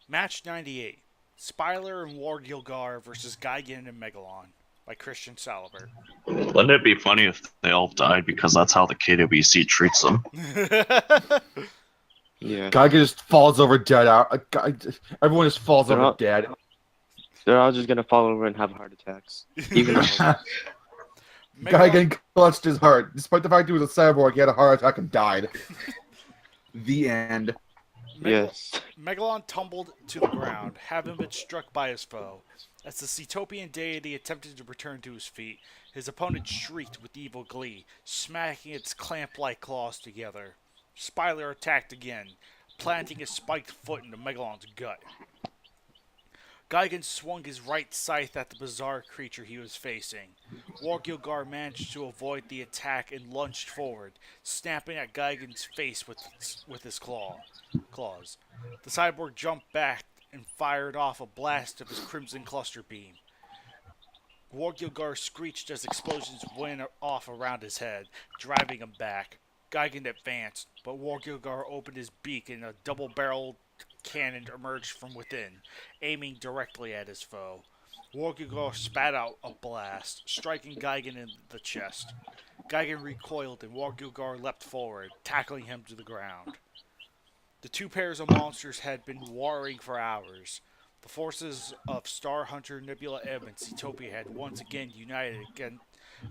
Match 98. Spyler and Wargilgar versus Gigan and Megalon by Christian Salibert. Wouldn't it be funny if they all died because that's how the KWC treats them? Yeah. Gigan just falls over dead out. Everyone just falls over dead. They're all just gonna fall over and have heart attacks. Even Gigan clutched his heart. Despite the fact he was a cyborg, he had a heart attack and died. The end. Yes. Megalon tumbled to the ground, having been struck by his foe. As the Cetopian deity attempted to return to his feet, his opponent shrieked with evil glee, smacking its clamp-like claws together. Spyler attacked again, planting his spiked foot into Megalon's gut. Gigan swung his right scythe at the bizarre creature he was facing. Wargilgar managed to avoid the attack and lunged forward, snapping at Gigan's face with his claws. The cyborg jumped back and fired off a blast of his crimson cluster beam. Wargilgar screeched as explosions went off around his head, driving him back. Gigan advanced, but Wargilgar opened his beak and a double-barreled cannon emerged from within, aiming directly at his foe. Wargilgar spat out a blast, striking Gigan in the chest. Gigan recoiled and Wargilgar leapt forward, tackling him to the ground. The two pairs of monsters had been warring for hours. The forces of Star Hunter, Nebula M, and Cetopia had once again united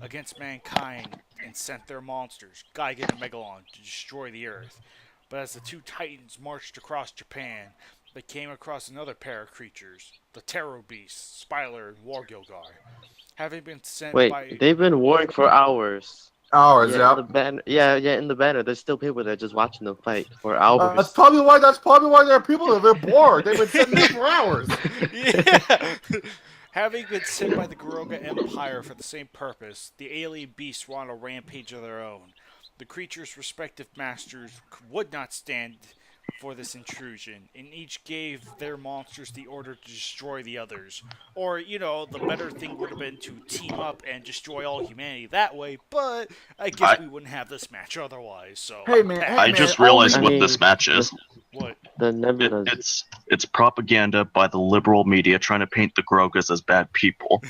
against mankind and sent their monsters, Gigan and Megalon, to destroy the Earth. But as the two titans marched across Japan, they came across another pair of creatures, the Terror Beasts, Spyler and Wargilgar. Having been sent by... they've been warring for hours. Hours, yeah. In the banner, there's still people there just watching them fight for hours. That's probably why there are people there. They're bored. They've been sitting there for hours. Yeah. Having been sent by the Garoga Empire for the same purpose, the alien beasts were on a rampage of their own. The creatures' respective masters would not stand for this intrusion, and each gave their monsters the order to destroy the others. Or, the better thing would have been to team up and destroy all humanity that way, but I guess we wouldn't have this match otherwise, so... Hey, man, I just realized what this match is. What? The Nebula. It's propaganda by the liberal media trying to paint the Grogas as bad people.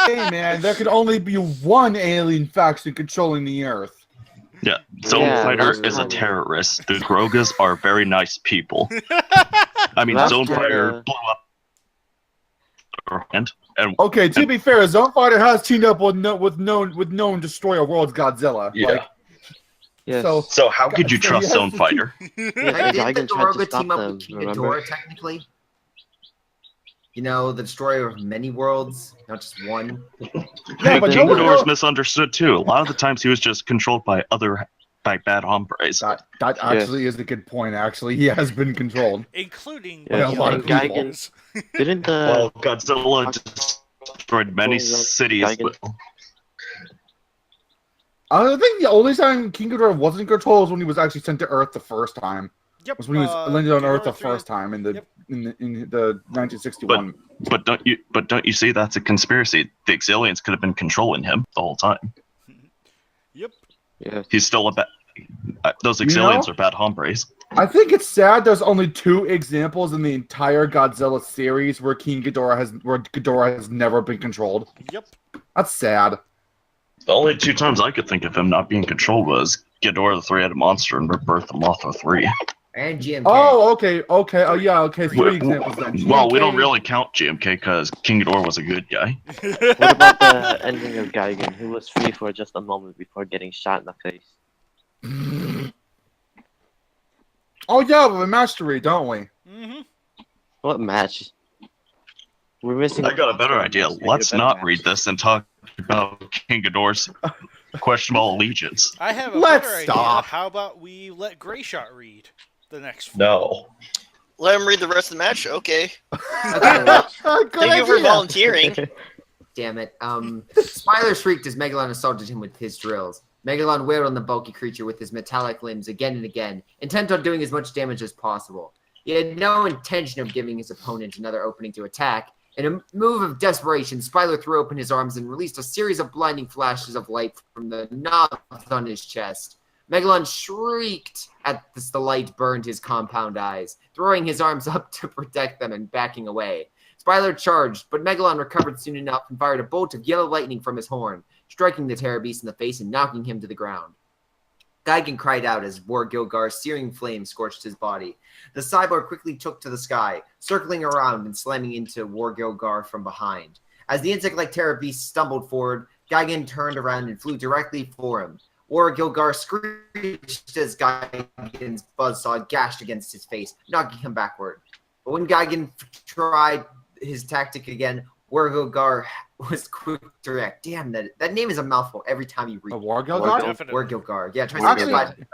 Hey, man, there could only be one alien faction controlling the Earth. Yeah, Zonefighter is a terrorist. The Grogas are very nice people. I mean, Zonefighter blew up. And okay, to be fair, Zonefighter has teamed up with known destroyer world's Godzilla. Yeah. Yes. So how could you trust Zonefighter? Didn't the Garoga team up with King Ghidorah, technically? The destroyer of many worlds, not just one. Yeah, but King Ghidorah's misunderstood too. A lot of the times he was just controlled by bad hombres. That actually is a good point. Actually, he has been controlled, including by a lot of people. Didn't Godzilla destroyed many cities. I think the only time King Ghidorah wasn't controlled was when he was actually sent to Earth the first time. Yep. Was when he was landed on Earth the first time in the 1961. But don't you see that's a conspiracy? The Exilians could have been controlling him the whole time. Yep. Yeah. He's still a bad. Those Exilians are bad hombres. I think it's sad. There's only 2 examples in the entire Godzilla series where Ghidorah has never been controlled. Yep. That's sad. The only 2 times I could think of him not being controlled was Ghidorah the Three-Headed Monster and Rebirth of Mothra 3. And GMK. Oh, okay. Oh, yeah, okay. 3 examples then. GMK. Well, we don't really count GMK because King Ghidorah was a good guy. What about the ending of Gigan, who was free for just a moment before getting shot in the face? Oh, yeah, we mastery, don't we? Mm-hmm. What match? We're missing. I got a better idea. Let's not read this and talk about King Ghidorah's questionable allegiance. I have a Let's better stop. idea. How about we let Grayshot read the next one? No. Let him read the rest of the match? Okay. Good Thank you for idea. volunteering. Damn it. Spyler shrieked as Megalon assaulted him with his drills. Megalon wailed on the bulky creature with his metallic limbs again and again, intent on doing as much damage as possible. He had no intention of giving his opponent another opening to attack. In a move of desperation, Spyler threw open his arms and released a series of blinding flashes of light from the knobs on his chest. Megalon shrieked as the light burned his compound eyes, throwing his arms up to protect them and backing away. Spyler charged, but Megalon recovered soon enough and fired a bolt of yellow lightning from his horn, striking the Terror Beast in the face and knocking him to the ground. Gigan cried out as Wargilgar's searing flame scorched his body. The cyborg quickly took to the sky, circling around and slamming into Wargilgar from behind. As the insect-like Terror Beast stumbled forward, Gigan turned around and flew directly for him. Wargilgar screeched as Gigan's buzzsaw gashed against his face, knocking him backward. But when Gigan tried his tactic again, Wargilgar was quick to react. Damn, that name is a mouthful every time you read it. Wargilgar? Wargilgar. Yeah, try to Actually, say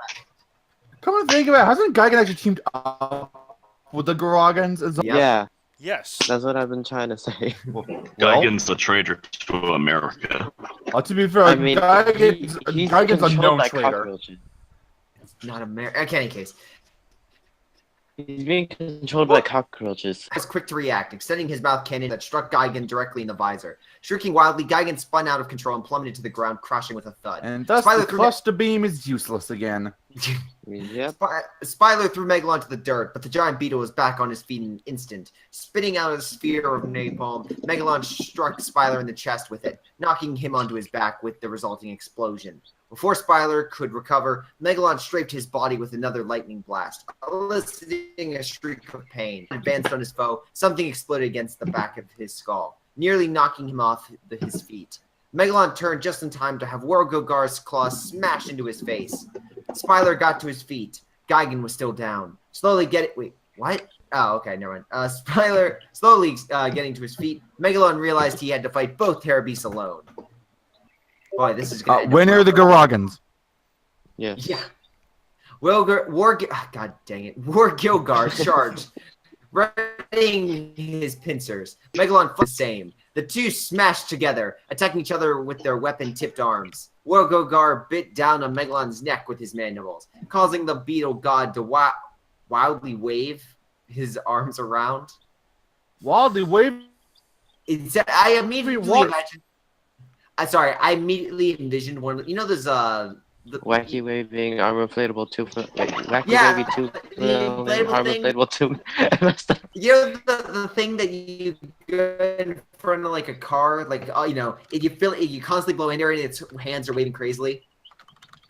come to think of it, hasn't Gigan actually teamed up with the Gorogans? And Yeah, Yes. that's what I've been trying to say. Gigan's a traitor to America. To be fair, I mean, Gigan's he's a controlled known by traitor. cockroaches. not America. Okay, any case. He's being controlled by cockroaches. Was quick to react, extending his mouth cannon that struck Gigan directly in the visor. Shrieking wildly, Gigan spun out of control and plummeted to the ground, crashing with a thud. And thus Spyler the cluster beam is useless again. Yep. Spyler threw Megalon to the dirt, but the giant beetle was back on his feet in an instant. Spitting out a sphere of napalm, Megalon struck Spyler in the chest with it, knocking him onto his back with the resulting explosion. Before Spyler could recover, Megalon strafed his body with another lightning blast, eliciting a shriek of pain. Advanced on his foe, something exploded against the back of his skull, nearly knocking him off his feet. Megalon turned just in time to have Wargilgar's claws smash into his face. Spyler got to his feet. Gigan was still down. Wait, what? Oh, okay, never mind. Spyler slowly getting to his feet. Megalon realized he had to fight both Terror Beasts alone. Boy, this is gonna Winner the Gorogans. Yes. Yeah. God dang it. Wargilgar charged, readying his pincers. Megalon fought the same. The two smashed together, attacking each other with their weapon-tipped arms. Wargilgar bit down on Megalon's neck with his mandibles, causing the beetle god to wildly wave his arms around. Wildly wave. I immediately envisioned one. You know, there's Wacky waving arm inflatable tube. Wacky Yeah, wavy tube. the inflatable Arm thing. inflatable tube. You know the thing that you go in front of like a car, like if you feel it, you constantly blow into it, and its hands are waving crazily.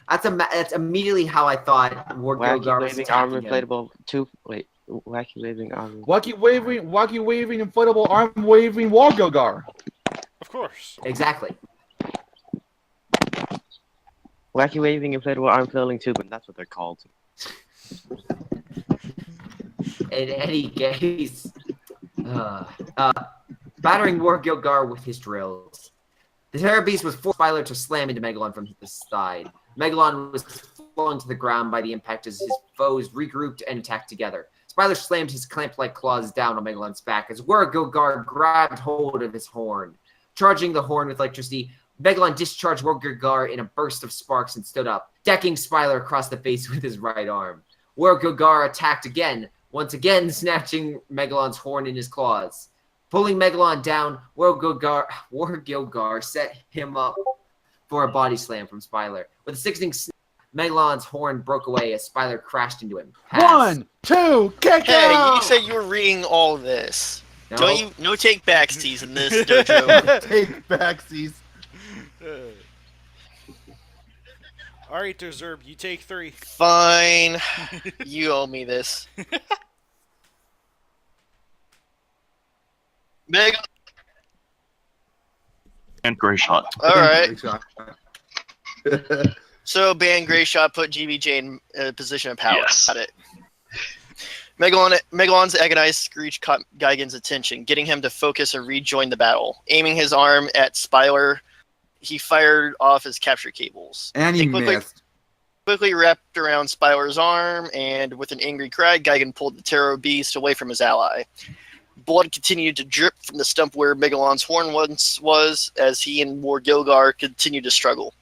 That's immediately how I thought Wargilgar Wacky was waving arm attacking him. inflatable tube. Wait, wacky waving arm. Wacky waving, inflatable arm waving Wargilgar. Of course. Exactly. Wacky waving inflatable arm flailing tube, and that's what they're called. In any case, battering Wargilgar with his drills. The Terror Beast was forced Spyler to slam into Megalon from the side. Megalon was flung to the ground by the impact as his foes regrouped and attacked together. Spyler slammed his clamp-like claws down on Megalon's back as Wargilgar grabbed hold of his horn. Charging the horn with electricity, Megalon discharged Wargilgar in a burst of sparks and stood up, decking Spyler across the face with his right arm. Wargilgar attacked again, once again snatching Megalon's horn in his claws. Pulling Megalon down, Wargilgar set him up for a body slam from Spyler. With a sickening snap, Megalon's horn broke away as Spyler crashed into him. Pass. 1, 2, kick Hey, out! you said you were reading all this. No. Don't you? No take backsies in this dojo. Take backsies. All right, Deserve, you take 3. Fine. You owe me this. Meg. And Gray Shot. All right. So ban Gray Shot, put GBJ in a position of power. Yes. Got it. Megalon's agonized screech caught Gigan's attention, getting him to focus and rejoin the battle. Aiming his arm at Spyler, he fired off his capture cables. And he missed. Quickly wrapped around Spyler's arm, and with an angry cry, Gigan pulled the Terror Beast away from his ally. Blood continued to drip from the stump where Megalon's horn once was, as he and Wargilgar continued to struggle.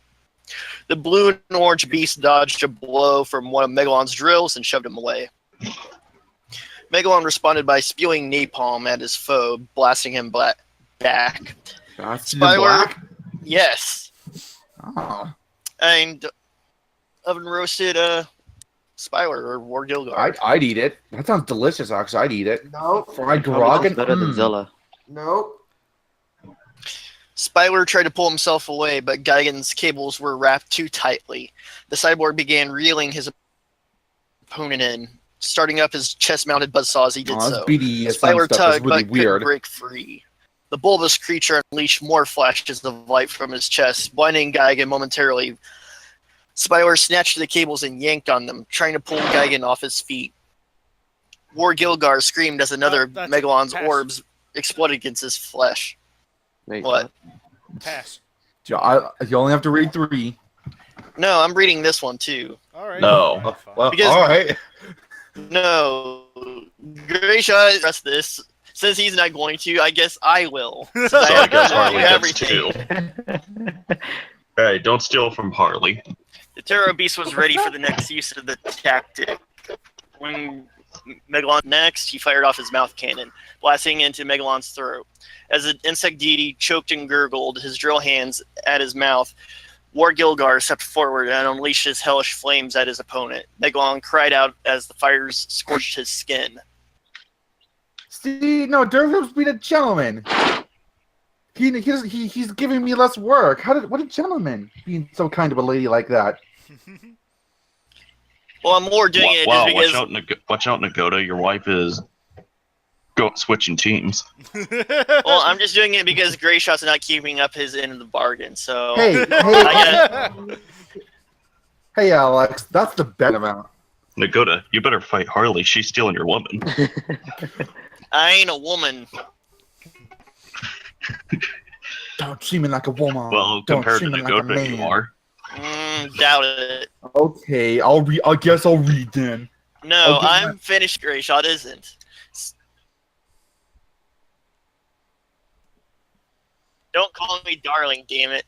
The blue and orange beast dodged a blow from one of Megalon's drills and shoved him away. Megalon responded by spewing napalm at his foe, blasting him back. That's Spyler, black? yes. Oh. And oven roasted Spyler or Wargilgar. I'd eat it. That sounds delicious, actually. I'd eat it. Nope. Fried Probably grog. tastes better than Zilla. Nope. Spyler tried to pull himself away, but Gigan's cables were wrapped too tightly. The cyborg began reeling his opponent in, starting up his chest-mounted buzzsaw as he did so. BDSM Spyler stuff is tugged, really but weird. couldn't break free. The bulbous creature unleashed more flashes of light from his chest, blinding Gigan momentarily. Spyler snatched the cables and yanked on them, trying to pull Gigan off his feet. Wargilgar screamed as another That's Megalon's pass. orbs exploded against his flesh. Wait, What? Pass. You only have to read 3. No, I'm reading this one too. All right. No. Fine. Well, Because- all right. No, Grayshaw does this. Since he's not going to, I guess I will. Since So I guess do Harley gets everything. 2. Hey, don't steal from Harley. The Terror Beast was ready for the next use of the tactic. When Megalon next, he fired off his mouth cannon, blasting into Megalon's throat. As the insect deity choked and gurgled, his drill hands at his mouth, Wargilgar stepped forward and unleashed his hellish flames at his opponent. Megalon cried out as the fires scorched his skin. See, no, Durham's being a gentleman. He's giving me less work. What a gentleman being so kind of a lady like that. Well, I'm more doing it Wow, just watch because. out, Nagoda. Your wife is switching teams. Well, I'm just doing it because Grayshot's not keeping up his end of the bargain. So Hey, Alex, that's the bet amount. Nagoda, you better fight Harley. She's stealing your woman. I ain't a woman. Don't treat me like a woman. Well, Don't compared to treat me like a Nagoda, you man. are. Doubt it. Okay, I'll read. I guess I'll read then. No, Okay, I'm finished. Grayshot isn't. Don't call me darling, damn it.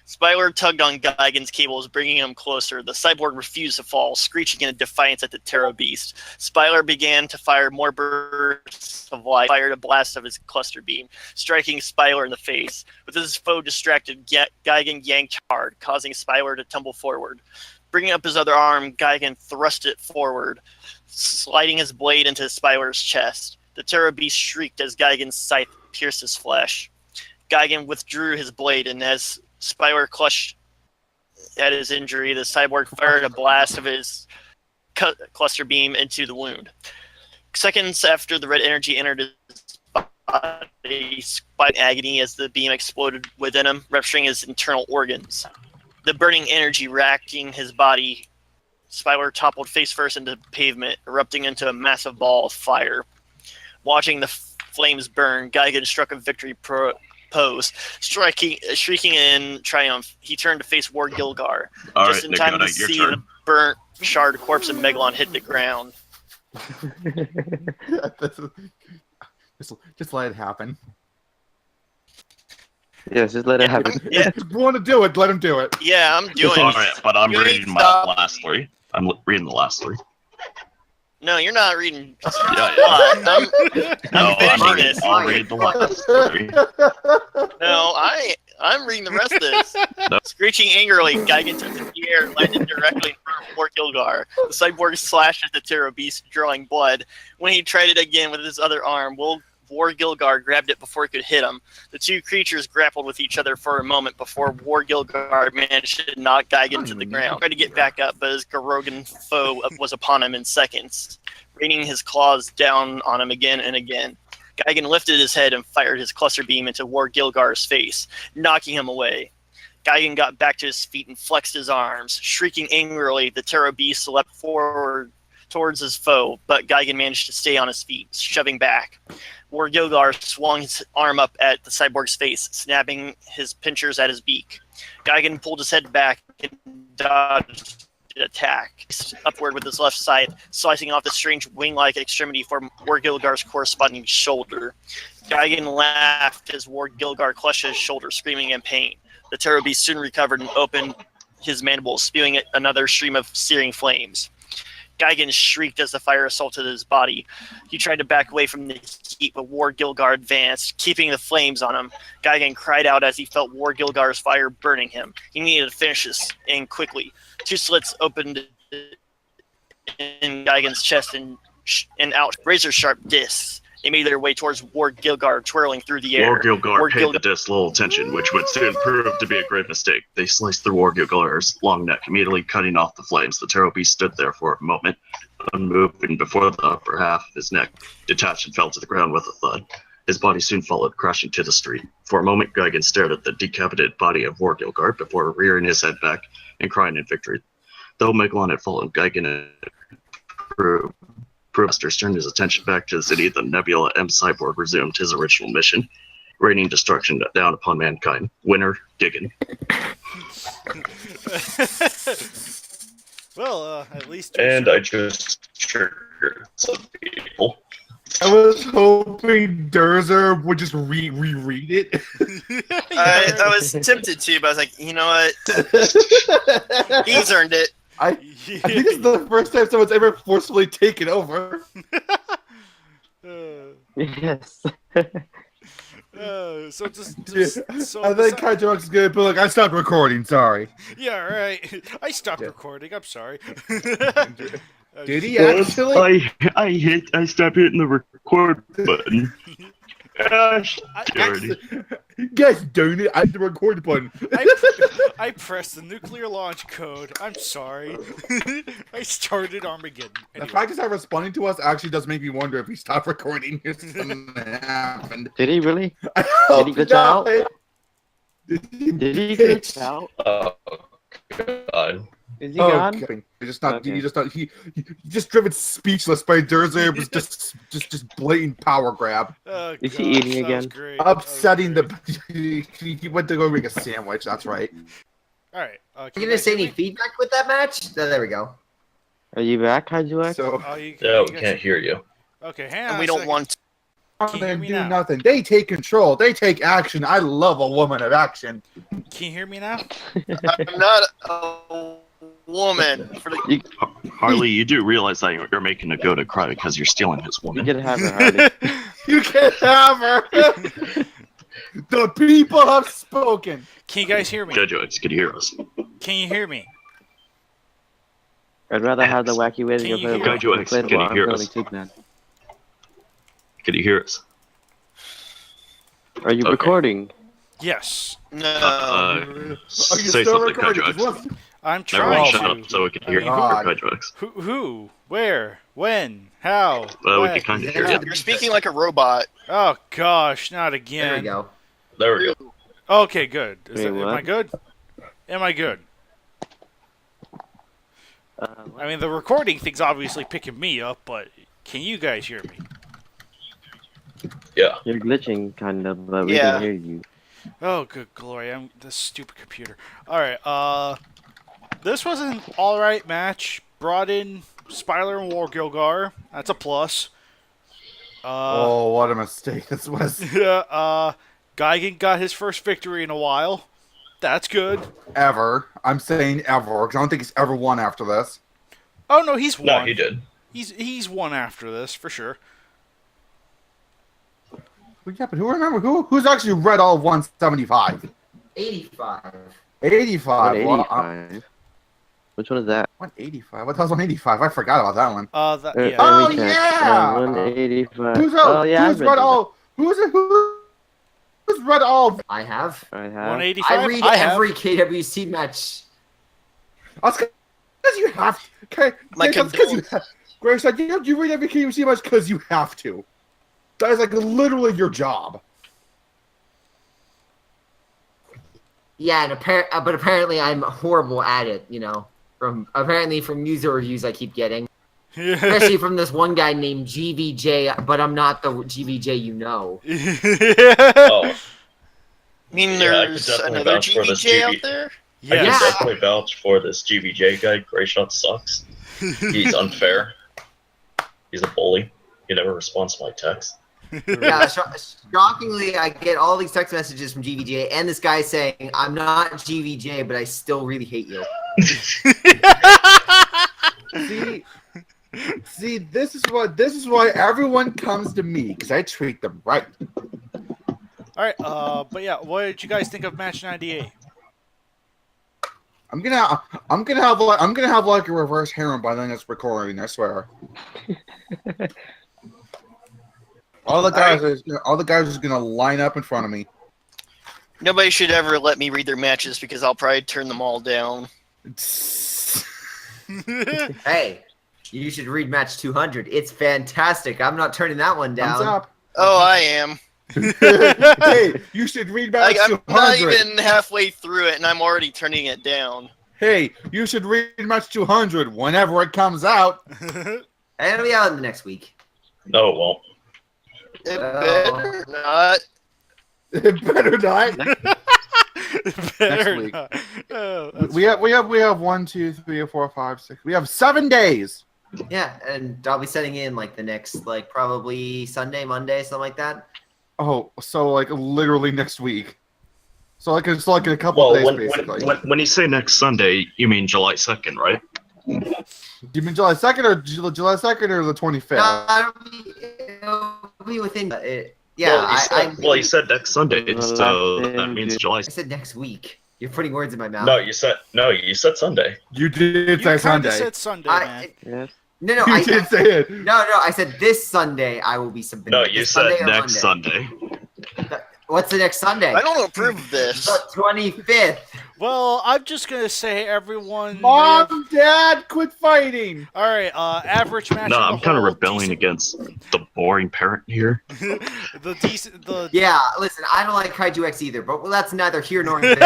Spyler tugged on Gigan's cables, bringing him closer. The cyborg refused to fall, screeching in defiance at the Terror Beast. Spyler began to fire more bursts of light, fired a blast of his cluster beam, striking Spyler in the face. With his foe distracted, Gigan yanked hard, causing Spyler to tumble forward. Bringing up his other arm, Gigan thrust it forward, sliding his blade into Spyler's chest. The Terror Beast shrieked as Gigan's scythe pierced his flesh. Gigan withdrew his blade, and as Spyler clutched at his injury, the cyborg fired a blast of his cluster beam into the wound. Seconds after the red energy entered his body, Spyler in agony as the beam exploded within him, rupturing his internal organs. The burning energy racking his body, Spyler toppled face first into the pavement, erupting into a massive ball of fire. Watching the flames burn, Gigan struck a victory pose. Shrieking in triumph, he turned to face Wargilgar, just in time to see the burnt, charred corpse of Megalon hit the ground. Just let it happen. Yes, just let it happen. Yeah. If you want to do it, let him do it. Yeah, I'm doing All it. right, but I'm You reading ain't my stopping last me. 3. I'm reading the last 3. No, you're not reading. Yeah. I'm No, finishing this. I'll read the last 3. No, I'm reading the rest of this. No. Screeching angrily, Gigan took to the air and landed directly in front of Wargilgar. The cyborg slashed at the Terror Beast, drawing blood. When he tried it again with his other arm, Wargilgar grabbed it before he could hit him. The two creatures grappled with each other for a moment before Wargilgar managed to knock Gigan to the ground. He tried to get back up, but his Garogan foe was upon him in seconds, raining his claws down on him again and again. Gigan lifted his head and fired his cluster beam into Wargilgar's face, knocking him away. Gigan got back to his feet and flexed his arms. Shrieking angrily, the Terror Beast leapt forward towards his foe, but Gigan managed to stay on his feet, shoving back. Wargilgar swung his arm up at the cyborg's face, snapping his pincers at his beak. Gigan pulled his head back and dodged the attack, upward with his left scythe, slicing off the strange wing-like extremity from Wargilgar's corresponding shoulder. Gigan laughed as Wargilgar clutched his shoulder, screaming in pain. The Terror Beast soon recovered and opened his mandibles, spewing another stream of searing flames. Gigan shrieked as the fire assaulted his body. He tried to back away from the heat, but Wargilgar advanced, keeping the flames on him. Gigan cried out as he felt Wargilgar's fire burning him. He needed to finish this and quickly. 2 slits opened in Gigan's chest and out razor-sharp discs. They made their way towards Wargilgar, twirling through the air. Wargilgar paid the disc little attention, which would soon prove to be a grave mistake. They sliced through Wargilgar's long neck, immediately cutting off the flames. The Taro Beast stood there for a moment, unmoving before the upper half of his neck detached and fell to the ground with a thud. His body soon followed, crashing to the street. For a moment, Gigan stared at the decapitated body of Wargilgar before rearing his head back and crying in victory. Though Megalon had fallen, Gigan had Masters turned his attention back to the city. The Nebula M Cyborg resumed his original mission, raining destruction down upon mankind. Winner, Gigan. Well, at least. And I just triggered some people. I was hoping Durzer would just reread it. I was tempted to, but I was like, you know what? He's earned it. I think this is the first time someone's ever forcefully taken over. Yes. So so I think Kaiju War is good, but look, I stopped recording. Sorry. Yeah, right. I stopped recording. I'm sorry. Did he actually? I stopped hitting the record button. Gosh, dirty. Yes, darn it! I hit the record button. I pressed the nuclear launch code. I'm sorry. I started Armageddon. The Anyway. fact he's not responding to us actually does make me wonder if he stopped recording or something happened. Did he really? Did he glitch out? Did he glitch out? Oh, God. Is he gone? Okay. He Okay. he just driven speechless by Durzer. It was just blatant power grab. Oh, Is he gosh, eating that was again? great. Upsetting That was the. He went to go make a sandwich. That's right. great. All right. Are Can you you gonna guys say hear any me? feedback with that match? No, there we go. Are you back, Kaiju X? So Oh, you, No, you we guys- can't hear you. Okay, hang on. And we a don't second. want. Can you hear they me do now? nothing. They take control. They take action. I love a woman of action. Can you hear me now? I'm not a woman. For the, Harley, you do realize that you're making a go to cry because you're stealing his You woman. can have her, Harley. You can have her. The people have spoken. Can you guys hear me? Jojo X, can you hear us? Can you hear me? I'd rather have the wacky way to Can you go hear- Kaiju X, can you hear us? Can you hear us? Are you Okay. recording? Yes. no. Are you Say still something, recording? Kaiju X. I'm Everyone trying shut to. up so we can hear you, God. Kaiju X. Who? Where? When? How? Well, we When? can kind of hear you. You're speaking like a robot. Oh gosh, not There again. we go. There we go. Okay, good. Wait, Am what? I good? Am I good? Uh, I mean, the recording thing's obviously picking me up, but can you guys hear me? Yeah. You're glitching, kind of, but we Yeah. can hear you. Oh, good glory! I'm this stupid computer. All right. This was an all right match. Brought in Spyler and Wargilgar. That's a plus. Oh, what a mistake this was. Gigan got his first victory in a while. That's good. Ever. I'm saying ever, because I don't think he's ever won after this. Oh no, he's won. No, he did. He's won after this for sure. Well, yeah, but who's actually read all of 175? 85. 85. Well, 185. Which one is that? 185. What the hell's 185? I forgot about that one. That, Uh, yeah. Oh, let me check. yeah! 185. Who's Oh, yeah, who's I've read this. all? Who's read all? Of, I have. I have. 185. I read have. every KWC match. that's because you have. Okay, My that's because you have. Grace, like, you read every KUC much because you have to. That is like literally your job. Yeah, and but apparently I'm horrible at it. You know, from user reviews I keep getting, especially from this one guy named GVJ. But I'm not the GVJ you know. Oh, I mean, Yeah, I could there's definitely another vouch for this GVJ out GV. there. I Yeah. can Yeah. definitely vouch for this GVJ guy. Grayshot sucks. He's unfair. He's a bully. He never responds to my text. Yeah, shockingly, I get all these text messages from GVJ and this guy saying, "I'm not GVJ, but I still really hate you." See, See, this is why everyone comes to me, because I treat them right. All right, but yeah, what did you guys think of match 98? I'm gonna have like a reverse harem by the end of this recording. I swear. All the guys are just gonna line up in front of me. Nobody should ever let me read their matches because I'll probably turn them all down. Hey, you should read match 200. It's fantastic. I'm not turning that one down. Thumbs up. Oh, I am. Hey, you should read match I'm 200. not even halfway through it, and I'm already turning it down. Hey, you should read match 200 whenever it comes out. And it'll be out in the next week. No, it won't. It better not. It better not. Better week. not. Oh, that's We have 1, 2, 3, 4, 5, 6. We have 7 days. Yeah, and I'll be setting in like the next, like probably Sunday, Monday, something like that. Oh, so like literally next week. So like it's like in a couple Well, of days, basically. when you say next Sunday, you mean July 2nd, right? You mean July 2nd or July 2nd or the 25th? It'll be within it. Yeah, You said next Sunday, so that means July. I said next week. You're putting words in my mouth. No, you said Sunday. You did You say kind Sunday. of said Sunday, man. Yes. No, You did say it. No, I said this Sunday I will be submitting. No, This you Sunday said or next Monday? Sunday. What's the next Sunday? I don't approve of this. The 25th. Well, I'm just gonna say everyone. Mom, Dad, quit fighting. All right, average match. No, on I'm the kind of whole, rebelling decent- against the boring parent here. the decent. The Yeah, listen, I don't like Kaiju X either, but that's neither here nor there.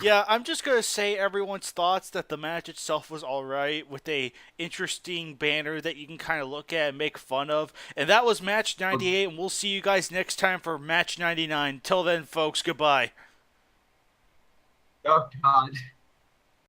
Yeah, I'm just gonna say everyone's thoughts that the match itself was all right, with a interesting banner that you can kind of look at and make fun of. And that was match 98, and we'll see you guys next time for match 99. Till then, folks, goodbye. Oh, God.